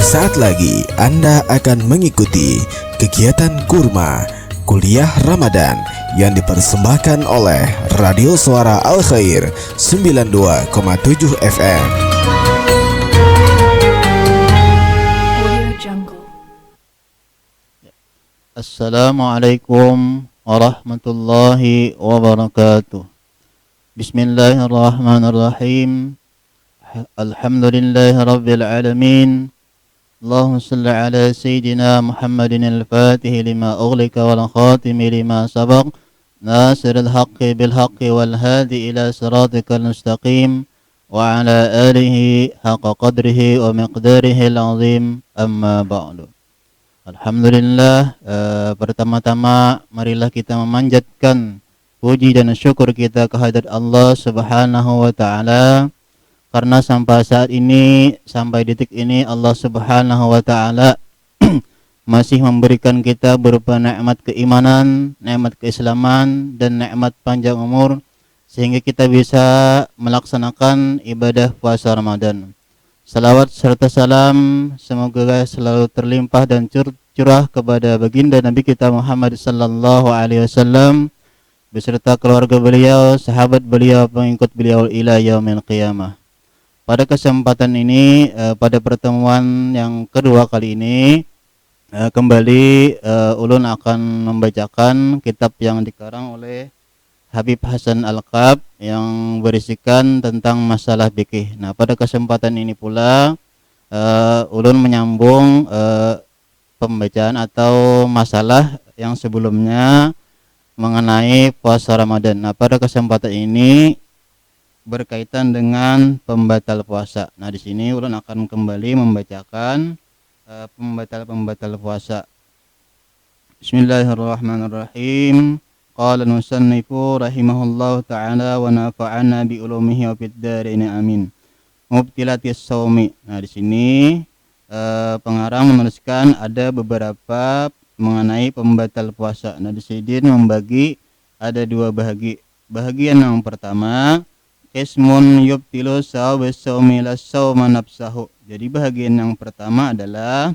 Sesaat lagi Anda akan mengikuti kegiatan Kurma Kuliah Ramadan yang dipersembahkan oleh Radio Suara Al Khair 92,7 FM. Assalamualaikum warahmatullahi wabarakatuh. Bismillahirrahmanirrahim. Alhamdulillahi rabbil alamin. Allahumma salli ala sayyidina Muhammadin al-fatih lima ughliqa wal khatimi lima sabaq nasiril haqqi bil haqqi wal hadi ila siratikal mustaqim wa ala alihi haqqa qadrihi wa miqdarihi al-azim, amma ba'du. Alhamdulillah, pertama-tama marilah kita memanjatkan puji dan syukur kita kehadirat Allah Subhanahu wa taala, karena sampai saat ini, sampai detik ini Allah Subhanahu wa taala masih memberikan kita berupa nikmat keimanan, nikmat keislaman dan nikmat panjang umur sehingga kita bisa melaksanakan ibadah puasa Ramadan. Salawat serta salam semoga selalu terlimpah dan curah kepada baginda Nabi kita Muhammad sallallahu alaihi wasallam beserta keluarga beliau, sahabat beliau, pengikut beliau ila yaumil qiyamah. Pada kesempatan ini, pada pertemuan yang kedua kali ini, kembali ulun akan membacakan kitab yang dikarang oleh Habib Hasan Al-Qab yang berisikan tentang masalah fikih. Nah, pada kesempatan ini pula ulun menyambung pembacaan atau masalah yang sebelumnya mengenai puasa Ramadan. Nah, pada kesempatan ini berkaitan dengan pembatal puasa. Nah, di sini ulun akan kembali membacakan pembatal puasa. Bismillahirrahmanirrahim. Qala al-musannifu rahimahullahu ta'ala wa nafa'ana bi ulumihi wa fid dharain amin. Mubtilatis shaumi. Nah, di sini pengarang menuliskan ada beberapa mengenai pembatal puasa. Nah, di sini membagi ada dua bagian yang pertama, ismun yubtilu sawmi lasawma nafsahu. Jadi bagian yang pertama adalah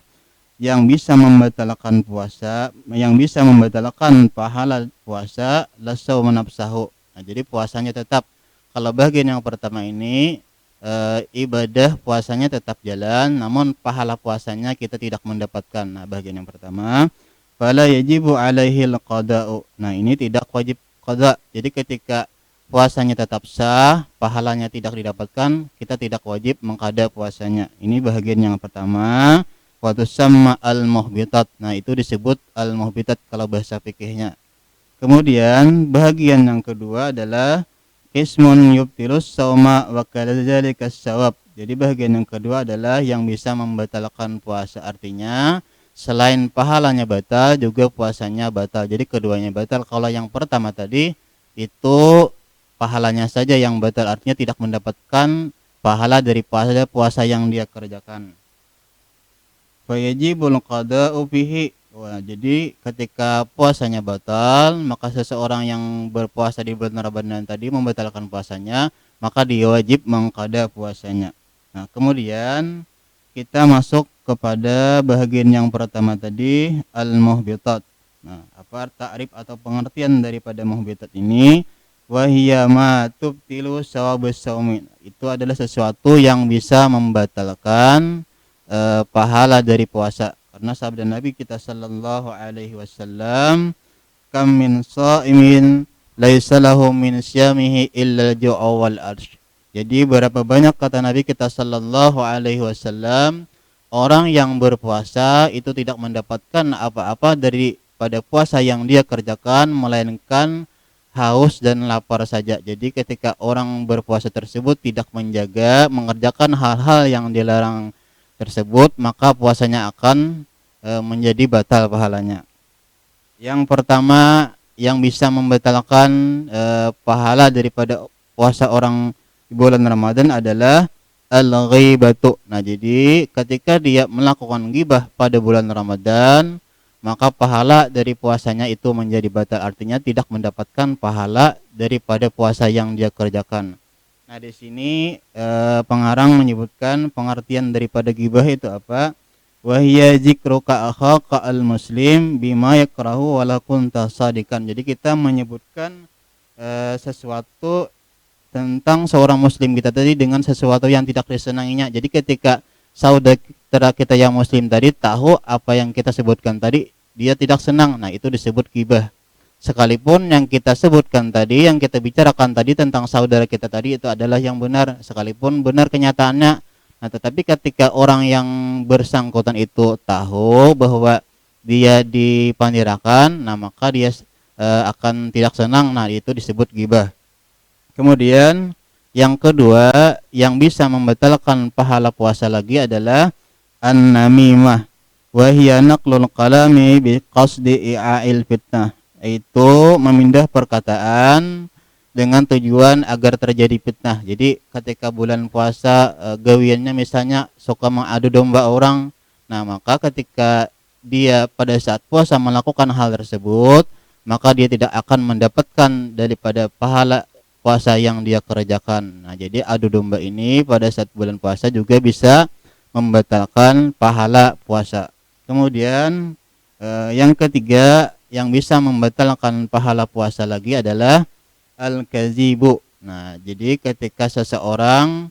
yang bisa membatalkan puasa, yang bisa membatalkan pahala puasa lasawma nafsahu. Nah, jadi puasanya tetap. Kalau bagian yang pertama ini ibadah puasanya tetap jalan, namun pahala puasanya kita tidak mendapatkan. Nah, bagian yang pertama, fala yajibu alaihi al-qada'u. Nah, ini tidak wajib qada. Jadi ketika puasanya tetap sah, pahalanya tidak didapatkan, kita tidak wajib mengqada puasanya. Ini bagian yang pertama, wa tusamma al-muhbitat. Nah, itu disebut al-muhbitat kalau bahasa fikihnya. Kemudian bagian yang kedua adalah ismun yubtilus shauma wa kadzalika as-shawab. Jadi bagian yang kedua adalah yang bisa membatalkan puasa, artinya selain pahalanya batal juga puasanya batal. Jadi keduanya batal. Kalau yang pertama tadi itu pahalanya saja yang batal, artinya tidak mendapatkan pahala dari puasa yang dia kerjakan. Fa yajibul qada'u fihi. Wah, jadi ketika puasanya batal, maka seseorang yang berpuasa di bulan Ramadan tadi membatalkan puasanya, maka dia wajib mengqada puasanya. Nah, kemudian kita masuk kepada bagian yang pertama tadi, al-muhbitat. Nah, apa ta'rif atau pengertian daripada muhbitat ini? Wahiyya ma tubtilu shawabus shaumi. Itu adalah sesuatu yang bisa membatalkan pahala dari puasa. Karena sabda Nabi kita sallallahu alaihi wasallam, kam min shaimin laisa lahu min syamihi illa al-ju'u wal arsh. Jadi berapa banyak kata Nabi kita sallallahu alaihi wasallam, orang yang berpuasa itu tidak mendapatkan apa-apa daripada puasa yang dia kerjakan melainkan haus dan lapar saja. Jadi ketika orang berpuasa tersebut tidak mengerjakan hal-hal yang dilarang tersebut, maka puasanya akan menjadi batal pahalanya. Yang pertama yang bisa membatalkan pahala daripada puasa orang di bulan Ramadan adalah al-ghibatu. Nah, jadi ketika dia melakukan ghibah pada bulan Ramadan, maka pahala dari puasanya itu menjadi batal, artinya tidak mendapatkan pahala daripada puasa yang dia kerjakan. Nah, di sini pengarang menyebutkan pengertian daripada ghibah itu apa? wa hiya dzikruka akhaka al-muslim bima yakrahu wala kunta sadikan. Jadi kita menyebutkan sesuatu tentang seorang muslim kita tadi dengan sesuatu yang tidak disenanginya. Jadi ketika saudara kita yang muslim tadi tahu apa yang kita sebutkan tadi, dia tidak senang, nah itu disebut ghibah. Sekalipun yang kita sebutkan tadi, yang kita bicarakan tadi tentang saudara kita tadi itu adalah yang benar, sekalipun benar kenyataannya. Nah, tetapi ketika orang yang bersangkutan itu tahu bahwa dia dipandirakan, nah maka dia akan tidak senang, nah itu disebut ghibah. Kemudian yang kedua yang bisa membatalkan pahala puasa lagi adalah an-namimah wa hiya naqlul kalami bi qasdi i'a'il fitnah, yaitu memindah perkataan dengan tujuan agar terjadi fitnah. Jadi ketika bulan puasa gawiannya misalnya suka mengadu domba orang, nah maka ketika dia pada saat puasa melakukan hal tersebut, maka dia tidak akan mendapatkan daripada pahala puasa yang dia kerjakan. Nah, jadi adu domba ini pada saat bulan puasa juga bisa membatalkan pahala puasa. Kemudian yang ketiga yang bisa membatalkan pahala puasa lagi adalah al-kadzibu. Nah, jadi ketika seseorang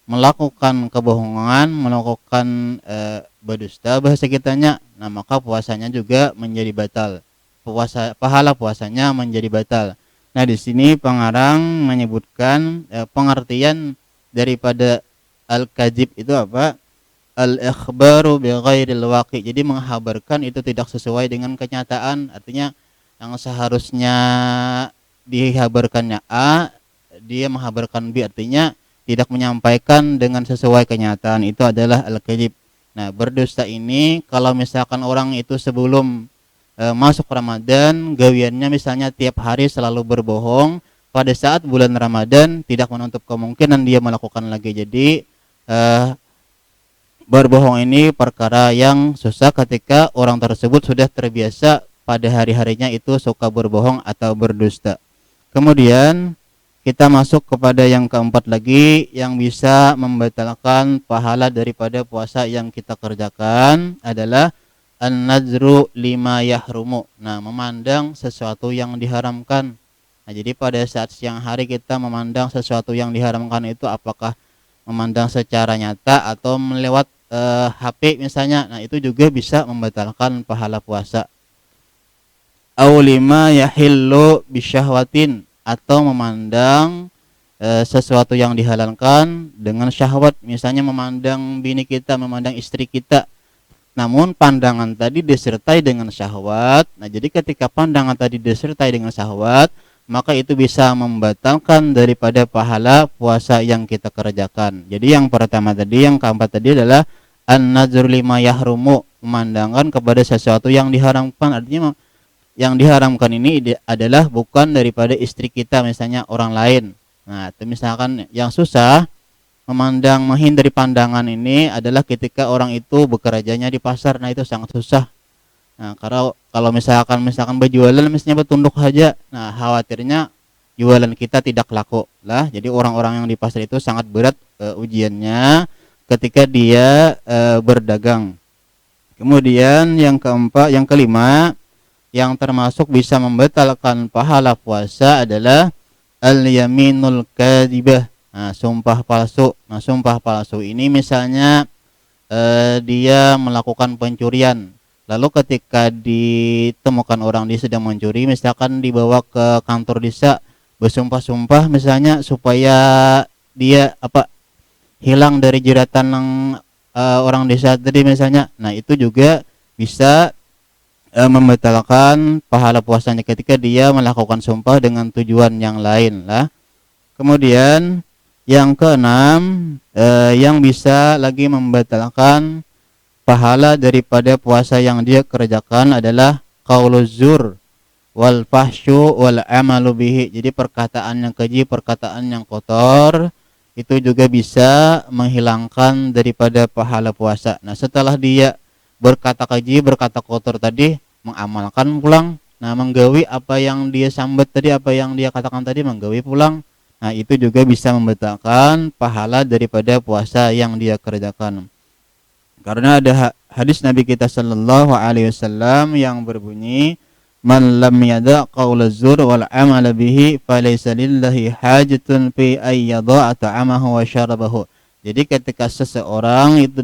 melakukan kebohongan, melakukan berdusta bahasa kitanya, nah maka puasanya juga menjadi batal. Pahala puasanya menjadi batal. Nah, di sini pengarang menyebutkan pengertian daripada al-kadzib itu apa? Al-ikhbaru bi ghairil waqi'. Jadi menghabarkan itu tidak sesuai dengan kenyataan. Artinya yang seharusnya dihabarkannya A, dia menghabarkan B, artinya tidak menyampaikan dengan sesuai kenyataan. Itu adalah al-kadzib. Nah, berdusta ini kalau misalkan orang itu sebelum masuk Ramadan, gawiannya misalnya tiap hari selalu berbohong, pada saat bulan Ramadan tidak menutup kemungkinan dia melakukan lagi. Jadi berbohong ini perkara yang susah ketika orang tersebut sudah terbiasa pada hari-harinya itu suka berbohong atau berdusta. Kemudian kita masuk kepada yang keempat lagi yang bisa membatalkan pahala daripada puasa yang kita kerjakan adalah an-nazru lima yahrumu. Nah, memandang sesuatu yang diharamkan. Nah, jadi pada saat siang hari kita memandang sesuatu yang diharamkan itu apakah memandang secara nyata atau melewat HP misalnya. Nah, itu juga bisa membatalkan pahala puasa. Aw lima yahillu bisyahwatin, atau memandang sesuatu yang dihalalkan dengan syahwat. Misalnya memandang bini kita, memandang istri kita, namun pandangan tadi disertai dengan syahwat. Nah, jadi ketika pandangan tadi disertai dengan syahwat, maka itu bisa membatalkan daripada pahala puasa yang kita kerjakan. Jadi yang pertama tadi, yang keempat tadi adalah an-nazru lima yahrumu, memandangkan kepada sesuatu yang diharamkan. Artinya yang diharamkan ini adalah bukan daripada istri kita, misalnya orang lain. Nah, itu misalkan yang susah memandang, menghindari pandangan ini adalah ketika orang itu bekerjanya di pasar. Nah, itu sangat susah. Nah, kalau misalkan berjualan misalnya bertunduk saja, nah khawatirnya jualan kita tidak laku lah. Jadi orang-orang yang di pasar itu sangat berat ujiannya ketika dia berdagang. Kemudian yang kelima yang termasuk bisa membatalkan pahala puasa adalah al-yaminul kadzibah. Nah, sumpah palsu. Nah, sumpah palsu ini misalnya dia melakukan pencurian, lalu ketika ditemukan orang dia sedang mencuri, misalkan dibawa ke kantor desa, bersumpah-sumpah misalnya supaya dia hilang dari jeratan orang desa tadi misalnya. Nah, itu juga bisa membatalkan pahala puasanya ketika dia melakukan sumpah dengan tujuan yang lain lah. Kemudian yang keenam yang bisa lagi membatalkan pahala daripada puasa yang dia kerjakan adalah qauluz zur wal fahsyu wal amalu bihi. Jadi perkataan yang keji, perkataan yang kotor itu juga bisa menghilangkan daripada pahala puasa. Nah, setelah dia berkata keji, berkata kotor tadi, mengamalkan pulang. Nah, menggawi apa yang dia sambat tadi, apa yang dia katakan tadi, menggawi pulang. Nah, itu juga bisa membatalkan pahala daripada puasa yang dia kerjakan. Karena ada hadis Nabi kita sallallahu alaihi wasallam yang berbunyi, "Man lam yada' qaula zur wal 'amala bihi falaysa lillahi hajatun fi ay yada'a ta'amahu wa syarabahu." Jadi ketika seseorang itu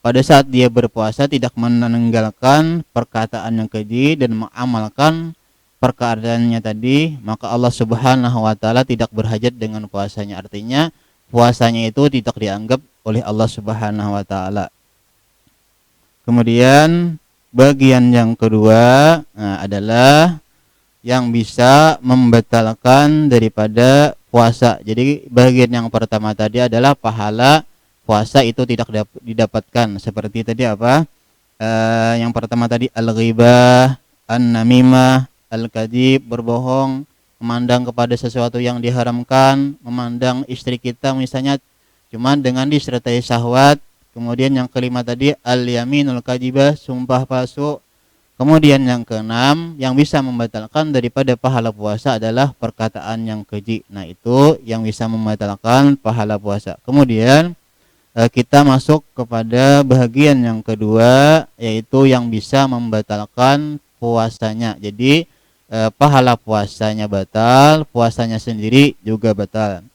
pada saat dia berpuasa tidak meninggalkan perkataan yang keji dan mengamalkan perkataannya tadi, maka Allah Subhanahu wa taala tidak berhajat dengan puasanya. Artinya puasanya itu tidak dianggap oleh Allah Subhanahu wa taala. Kemudian bagian yang kedua adalah yang bisa membatalkan daripada puasa. Jadi bagian yang pertama tadi adalah pahala puasa itu tidak didapatkan. Seperti tadi apa? Yang pertama tadi al-ghibah, an-namimah, al-kadzib, berbohong, memandang kepada sesuatu yang diharamkan, memandang istri kita misalnya cuman dengan disertai syahwat. Kemudian yang kelima tadi al-yaminul kadzibah, sumpah palsu. Kemudian yang keenam yang bisa membatalkan daripada pahala puasa adalah perkataan yang keji. Nah, itu yang bisa membatalkan pahala puasa. Kemudian kita masuk kepada bagian yang kedua, yaitu yang bisa membatalkan puasanya. Jadi pahala puasanya batal, puasanya sendiri juga batal.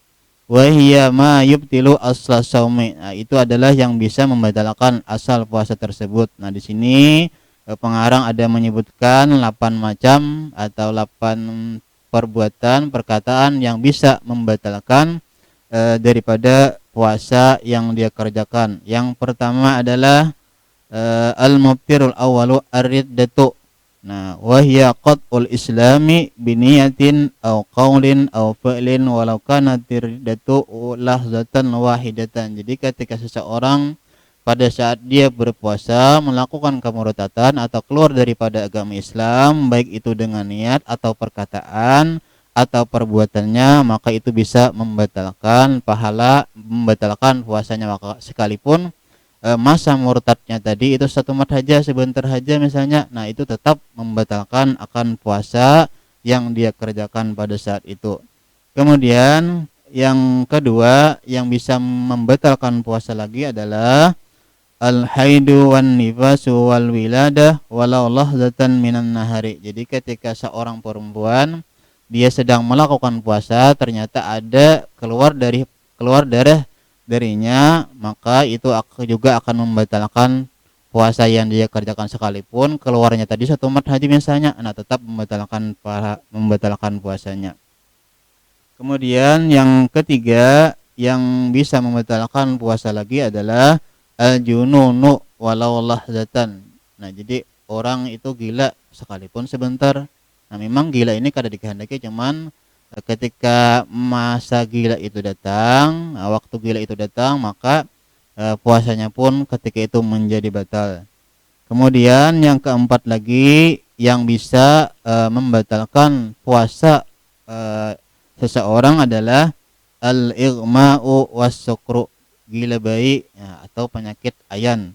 Wa hiya ma yubtilu asla shaumi. Nah, itu adalah yang bisa membatalkan asal puasa tersebut. Nah, di sini pengarang ada menyebutkan 8 macam atau 8 perbuatan, perkataan yang bisa membatalkan daripada puasa yang dia kerjakan. Yang pertama adalah al-mubtirul awwalu ar-riddatu. Nah, wa hiya qat'ul islami biniyatin aw qaulin aw fi'lin walau kanat riddatu lahzatan wahidatan. Jadi ketika seseorang pada saat dia berpuasa melakukan kemurtatan atau keluar daripada agama Islam, baik itu dengan niat atau perkataan atau perbuatannya, maka itu bisa membatalkan pahala, membatalkan puasanya. Maka sekalipun masa murtadnya tadi itu 1 menit saja, sebentar saja misalnya, nah itu tetap membatalkan akan puasa yang dia kerjakan pada saat itu. Kemudian yang kedua yang bisa membatalkan puasa lagi adalah al-haidu wan nifasu wal wiladah walau lahzatan minan nahari. Jadi ketika seorang perempuan dia sedang melakukan puasa, ternyata ada keluar darah darinya, maka itu juga akan membatalkan puasa yang dia kerjakan sekalipun keluarnya tadi 1 menit haji misalnya, nah tetap membatalkan puasanya. Kemudian yang ketiga yang bisa membatalkan puasa lagi adalah al-jununu walau lahzatan. Nah, jadi orang itu gila sekalipun sebentar. Nah, memang gila ini kada dikehendaki, cuman ketika masa gila itu datang, waktu gila itu datang, maka puasanya pun ketika itu menjadi batal. Kemudian yang keempat lagi yang bisa membatalkan puasa seseorang adalah al-ighma'u was-sukru, gila bayi atau penyakit ayan,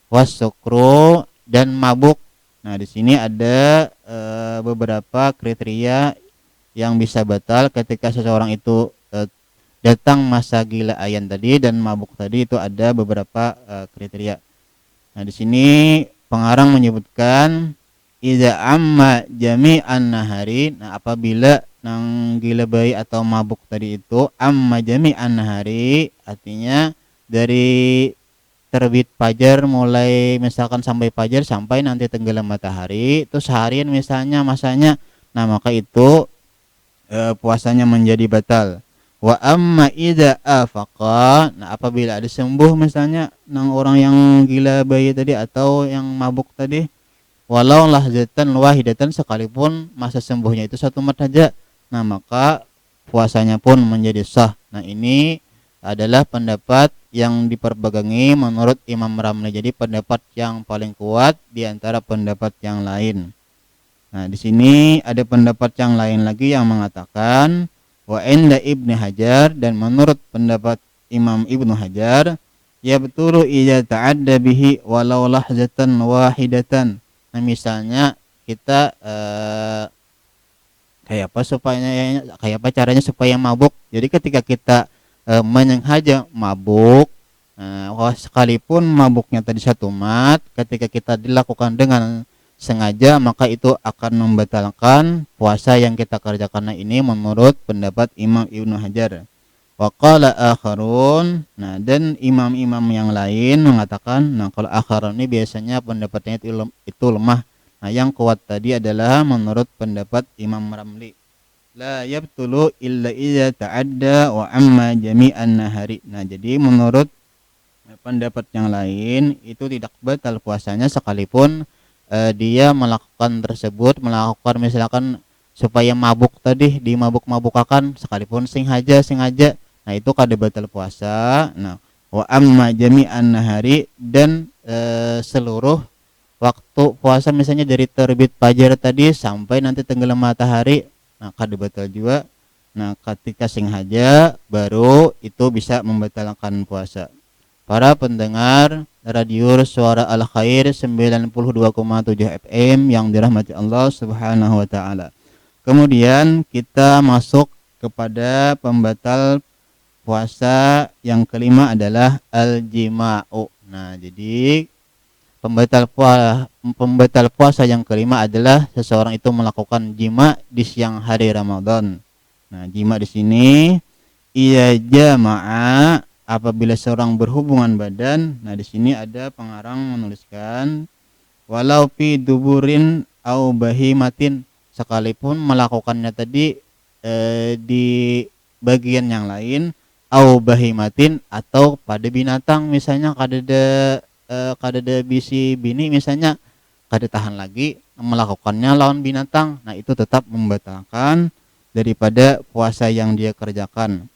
was-sukru dan mabuk. Nah, di sini ada beberapa kriteria yang bisa batal ketika seseorang itu datang masa gila ayan tadi dan mabuk tadi, itu ada beberapa kriteria. Nah, di sini pengarang menyebutkan idza amma jami'an nahari. Nah, apabila nang gila bayi atau mabuk tadi itu amma jami'an nahari, artinya dari terbit fajar mulai misalkan sampai fajar sampai nanti tenggelam matahari itu seharian misalnya masanya, nah maka itu puasanya menjadi batal. Wa amma idza afaqa. Nah, apabila ada sembuh misalnya nang orang yang gila bayi tadi atau yang mabuk tadi, walau lahzatan wahidatan, sekalipun masa sembuhnya itu 1 menit saja, nah maka puasanya pun menjadi sah. Nah, ini adalah pendapat yang diperpegangi menurut Imam Ramli. Jadi pendapat yang paling kuat di antara pendapat yang lain. Nah, di sini ada pendapat yang lain lagi yang mengatakan wa inda Ibnu Hajar, dan menurut pendapat Imam Ibnu Hajar, ya betul idza ta'adda bihi walau lahzatan wahidatan. Nah, misalnya kita kayak apa caranya supaya mabuk. Jadi ketika kita menyengaja mabuk, Sekalipun mabuknya tadi satu mat, ketika kita dilakukan dengan sengaja, maka itu akan membatalkan puasa yang kita kerjakan. Nah, ini menurut pendapat Imam Ibnu Hajar. Wa qala akharun, nah dan imam-imam yang lain mengatakan, nah kalau akharun ini biasanya pendapatnya itu lemah. Nah, yang kuat tadi adalah menurut pendapat Imam Ramli. La yabtulu illa idza ta'adda wa amma jami'an nahari. Nah, jadi menurut pendapat yang lain itu tidak batal puasanya sekalipun dia melakukan tersebut, melakukan misalkan supaya mabuk tadi, dimabuk-mabukakan sekalipun sengaja. Nah, itu kada batal puasa. Nah, wa amma jami'an nahari, dan seluruh waktu puasa misalnya dari terbit fajar tadi sampai nanti tenggelam matahari, nah kada batal juga. Nah, ketika sengaja baru itu bisa membatalkan puasa. Para pendengar radio Suara Al Khair 92,7 FM yang dirahmati Allah Subhanahu wa taala. Kemudian kita masuk kepada pembatal puasa yang kelima adalah al-jima'u. Nah, jadi pembatal puasa yang kelima adalah seseorang itu melakukan jima di siang hari Ramadan. Nah, jima di sini ia jama'a, apabila seorang berhubungan badan. Nah, di sini ada pengarang menuliskan walau fi duburin au bahimatin, sekalipun melakukannya tadi di bagian yang lain, au bahimatin, atau pada binatang, misalnya kadada bisi bini misalnya kada tahan lagi melakukannya lawan binatang. Nah, itu tetap membatalkan daripada puasa yang dia kerjakan.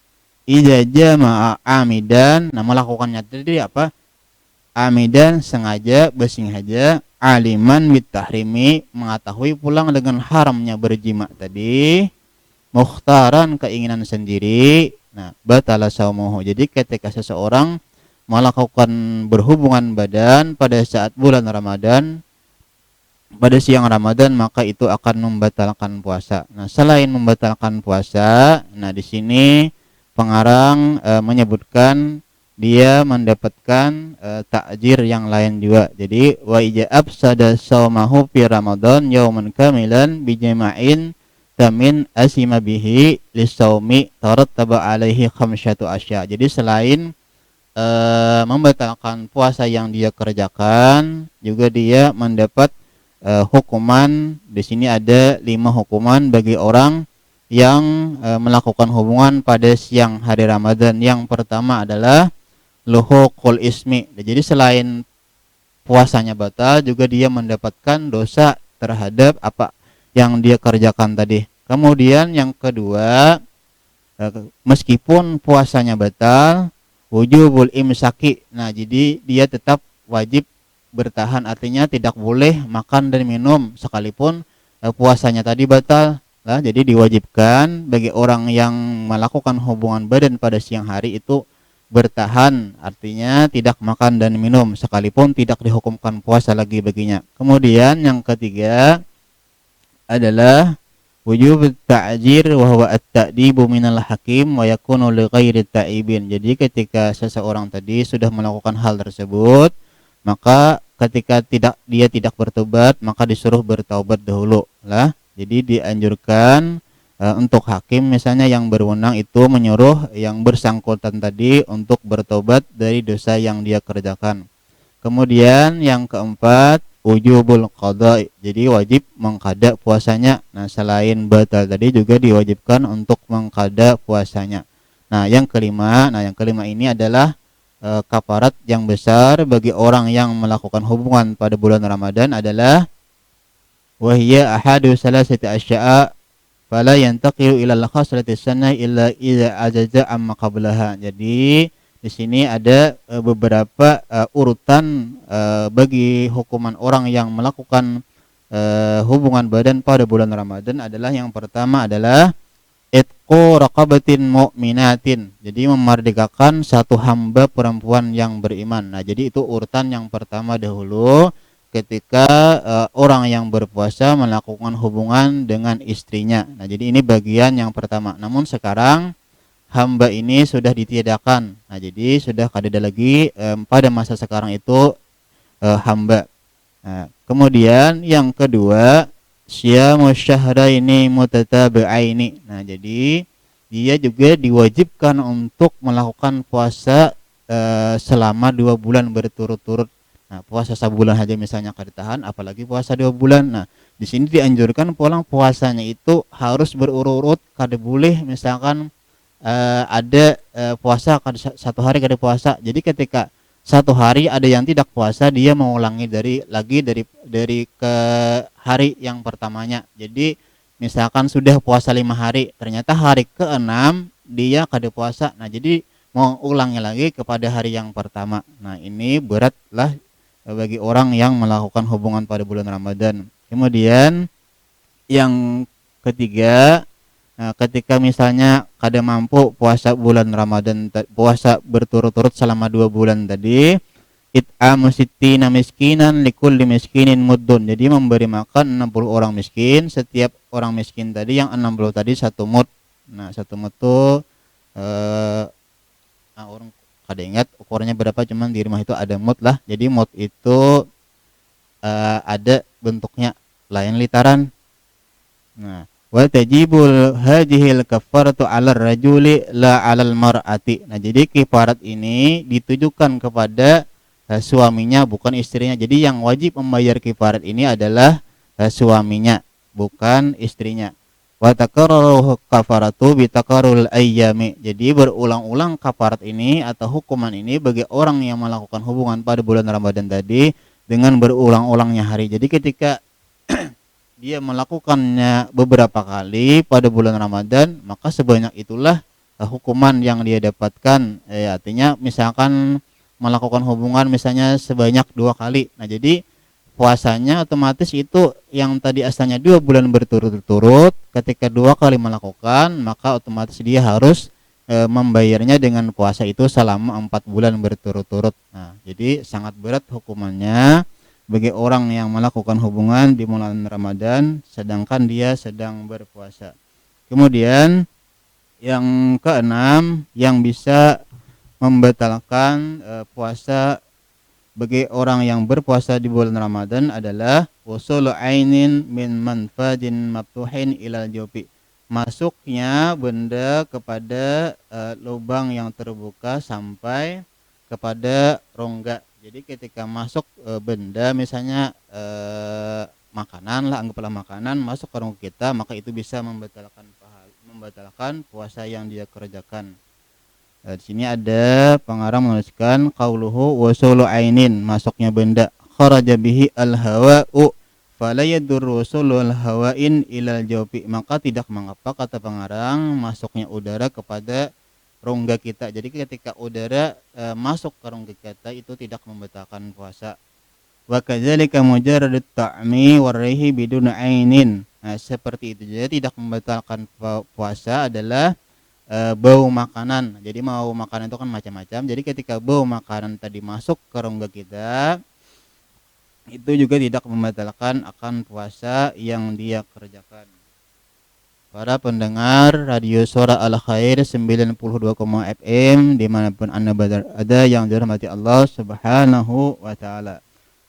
Idza jama'a amidan, nah melakukannya tadi apa? Amidan, sengaja, bersengaja, aliman bitahrimi, mengetahui pulang dengan haramnya berjima tadi, mukhtaran, keinginan sendiri. Nah, batala saumuhu. Jadi ketika seseorang melakukan berhubungan badan pada saat bulan Ramadan, pada siang Ramadan, maka itu akan membatalkan puasa. Nah, selain membatalkan puasa, nah di sini pengarang menyebutkan dia mendapatkan takjir yang lain juga. Jadi wa ijab sada saumahu fi Ramadan yauman kamilan bi jama'in tamin asima bihi lisaumi tarattaba alaihi khamsyatu asya. Jadi selain membatalkan puasa yang dia kerjakan, juga dia mendapat hukuman. Di sini ada 5 hukuman bagi orang yang melakukan hubungan pada siang hari Ramadan. Yang pertama adalah luhuqul ismi. Jadi selain puasanya batal, juga dia mendapatkan dosa terhadap apa yang dia kerjakan tadi. Kemudian yang kedua, meskipun puasanya batal, wujubul imsaki. Nah, jadi dia tetap wajib bertahan, artinya tidak boleh makan dan minum sekalipun puasanya tadi batal. Nah, jadi diwajibkan bagi orang yang melakukan hubungan badan pada siang hari itu bertahan, artinya tidak makan dan minum sekalipun tidak dihukumkan puasa lagi baginya. Kemudian yang ketiga adalah wujub ta'jir wa huwa at-ta'dibu minal hakim wa yakunu li ghairi ta'ibin. Jadi ketika seseorang tadi sudah melakukan hal tersebut, maka ketika dia tidak bertobat, maka disuruh bertaubat dahulu lah. Jadi dianjurkan untuk hakim misalnya yang berwenang itu menyuruh yang bersangkutan tadi untuk bertobat dari dosa yang dia kerjakan. Kemudian yang keempat, wujubul qada, jadi wajib mengqada puasanya. Nah, selain batal tadi juga diwajibkan untuk mengqada puasanya. Nah, yang kelima ini adalah kafarat yang besar bagi orang yang melakukan hubungan pada bulan Ramadan adalah wahiyya ahadu salasati asya'a fala yantaqilu ila al-khaslati sanah illa idza ajaza amma qablaha. Jadi di sini ada beberapa urutan bagi hukuman orang yang melakukan hubungan badan pada bulan Ramadan adalah yang pertama adalah itqu raqabatin mu'minatin. Jadi memerdekakan satu hamba perempuan yang beriman. Nah, jadi itu urutan yang pertama dahulu ketika orang yang berpuasa melakukan hubungan dengan istrinya. Nah, jadi ini bagian yang pertama. Namun sekarang hamba ini sudah ditiadakan. Nah, jadi sudah kada ada lagi pada masa sekarang itu hamba. Nah, kemudian yang kedua, syamu syahraini mutatabi'aini. Nah, jadi dia juga diwajibkan untuk melakukan puasa selama 2 bulan berturut-turut. Nah, puasa sebulan aja misalnya kada tahan, apalagi puasa 2 bulan. Nah, di sini dianjurkan pulang puasanya itu harus berurut-urut, kada boleh misalkan ada puasa kada satu hari kada puasa. Jadi ketika satu hari ada yang tidak puasa, dia mengulangi dari ke hari yang pertamanya. Jadi misalkan sudah puasa 5 hari, ternyata hari ke-6 dia kada puasa. Nah, jadi mau ulangi lagi kepada hari yang pertama. Nah, ini beratlah bagi orang yang melakukan hubungan pada bulan Ramadan. Kemudian yang ketiga, nah, ketika misalnya kada mampu puasa bulan Ramadan, puasa berturut-turut selama 2 bulan tadi, it'amu sittina miskinan likulli miskinin muddun. Jadi memberi makan 60 orang miskin, setiap orang miskin tadi yang 60 tadi 1 mud. Nah, 1 mud itu orang kada ingat ukurannya berapa, cuman di rumah itu ada mud lah. Jadi mud itu ada bentuknya lain litaran. Nah, wa tajibul hadhil kafaratu 'alal rajuli la 'alal mar'ati. Nah, jadi kifarat ini ditujukan kepada suaminya, bukan istrinya. Jadi yang wajib membayar kifarat ini adalah suaminya, bukan istrinya. Wa takarraru kafaratu bi takarrul ayyami. Jadi berulang-ulang kafarat ini atau hukuman ini bagi orang yang melakukan hubungan pada bulan Ramadan tadi dengan berulang-ulangnya hari. Jadi ketika dia melakukannya beberapa kali pada bulan Ramadan, maka sebanyak itulah hukuman yang dia dapatkan. Artinya misalkan melakukan hubungan misalnya sebanyak 2 kali. Nah, jadi puasanya otomatis itu yang tadi asalnya 2 bulan berturut-turut, ketika 2 kali melakukan, maka otomatis dia harus membayarnya dengan puasa itu selama 4 bulan berturut-turut. Nah, jadi sangat berat hukumannya bagi orang yang melakukan hubungan di bulan Ramadan sedangkan dia sedang berpuasa. Kemudian yang keenam yang bisa membatalkan puasa bagi orang yang berpuasa di bulan Ramadan adalah wasulu ainin min manfadin maftuhin ilal jawfi. Masuknya benda kepada lubang yang terbuka sampai kepada rongga. Jadi ketika masuk benda misalnya makanan lah, anggaplah makanan masuk ke rongga kita, maka itu bisa membatalkan puasa yang dia kerjakan. Di sini ada pengarang menuliskan qauluhu wasulu ainin, masuknya benda, kharaja bihi al-hawa'u fala yadurru wusulul hawain ilal jawfi, maka tidak mengapa kata pengarang masuknya udara kepada rongga kita. Jadi ketika udara masuk ke rongga kita itu tidak membatalkan puasa. Wa kadzalika mujarradut ta'mi waraihi bidun ainin. Nah, seperti itu juga tidak membatalkan puasa adalah bau makanan. Jadi bau makanan itu kan macam-macam. Jadi ketika bau makanan tadi masuk ke rongga kita, itu juga tidak membatalkan akan puasa yang dia kerjakan. Para pendengar Radio Suara Al-Khair 92,FM dimanapun Anda berada yang dirahmati Allah Subhanahu wa Ta'ala.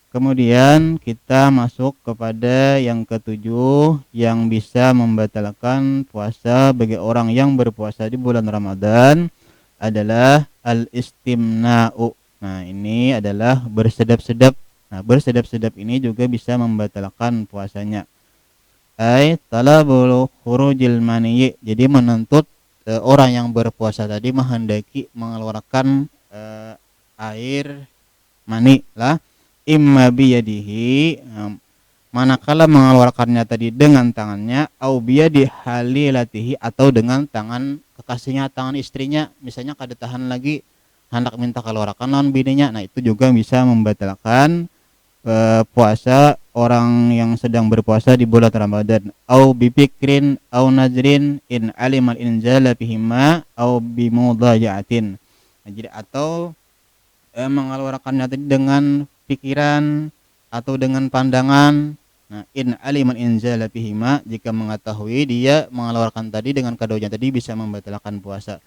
Kemudian kita masuk kepada yang ketujuh yang bisa membatalkan puasa bagi orang yang berpuasa di bulan Ramadan adalah al-istimna'u. Nah, ini adalah bersedap-sedap. Nah, bersedap-sedap ini juga bisa membatalkan puasanya. Talabul khurujil maniyyi, jadi menuntut orang yang berpuasa tadi menghendaki mengeluarkan air mani lah, imma biyadihi, manakala mengeluarkannya tadi dengan tangannya, au biyadi halilatihi, atau dengan tangan kekasihnya, tangan istrinya, misalnya kada tahan lagi hendak minta keluarkan non bininya. Nah, itu juga bisa membatalkan puasa orang yang sedang berpuasa di bulan Ramadan. Au bipikrin au nazrin in alimal inzala bihima au bimudaja'atin. Nah, jadi atau mengeluarkannya tadi dengan pikiran atau dengan pandangan. Nah, in alimal inzala bihima, jika mengetahui dia mengeluarkan tadi dengan kadonya tadi bisa membatalkan puasa.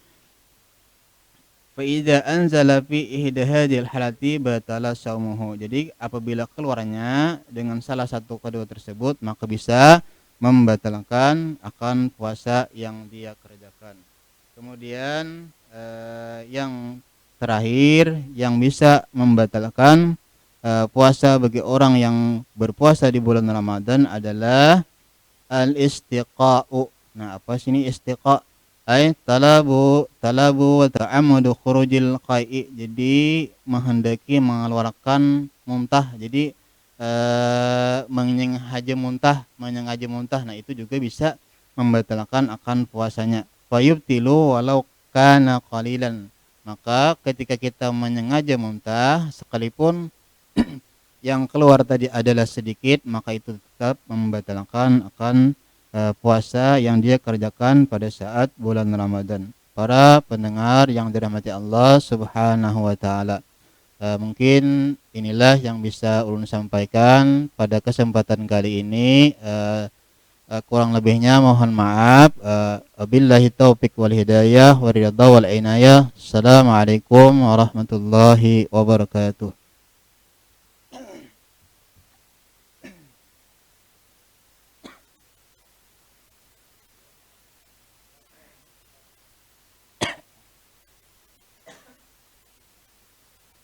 Fa idza anzala fi ihda hadhil halati batala shaumuhu. Jadi apabila keluarnya dengan salah satu kedua tersebut maka bisa membatalkan akan puasa yang dia kerjakan. Kemudian yang terakhir yang bisa membatalkan puasa bagi orang yang berpuasa di bulan Ramadan adalah al-istiqa'u. Nah, apa sini istiqa? Ay talabu wa ta'ammudu khurujil qai'i. Jadi menghendaki mengeluarkan muntah. Jadi menyengaja muntah. Nah, itu juga bisa membatalkan akan puasanya. Fayubtilu walau kana qalilan. Maka ketika kita menyengaja muntah sekalipun yang keluar tadi adalah sedikit, maka itu tetap membatalkan akan puasa yang dia kerjakan pada saat bulan Ramadan. Para pendengar yang dirahmati Allah Subhanahu wa taala, mungkin inilah yang bisa ulun sampaikan pada kesempatan kali ini. Kurang lebihnya mohon maaf. Wabillahi taufik wal hidayah wa ridha wal inayah. Assalamualaikum warahmatullahi wabarakatuh.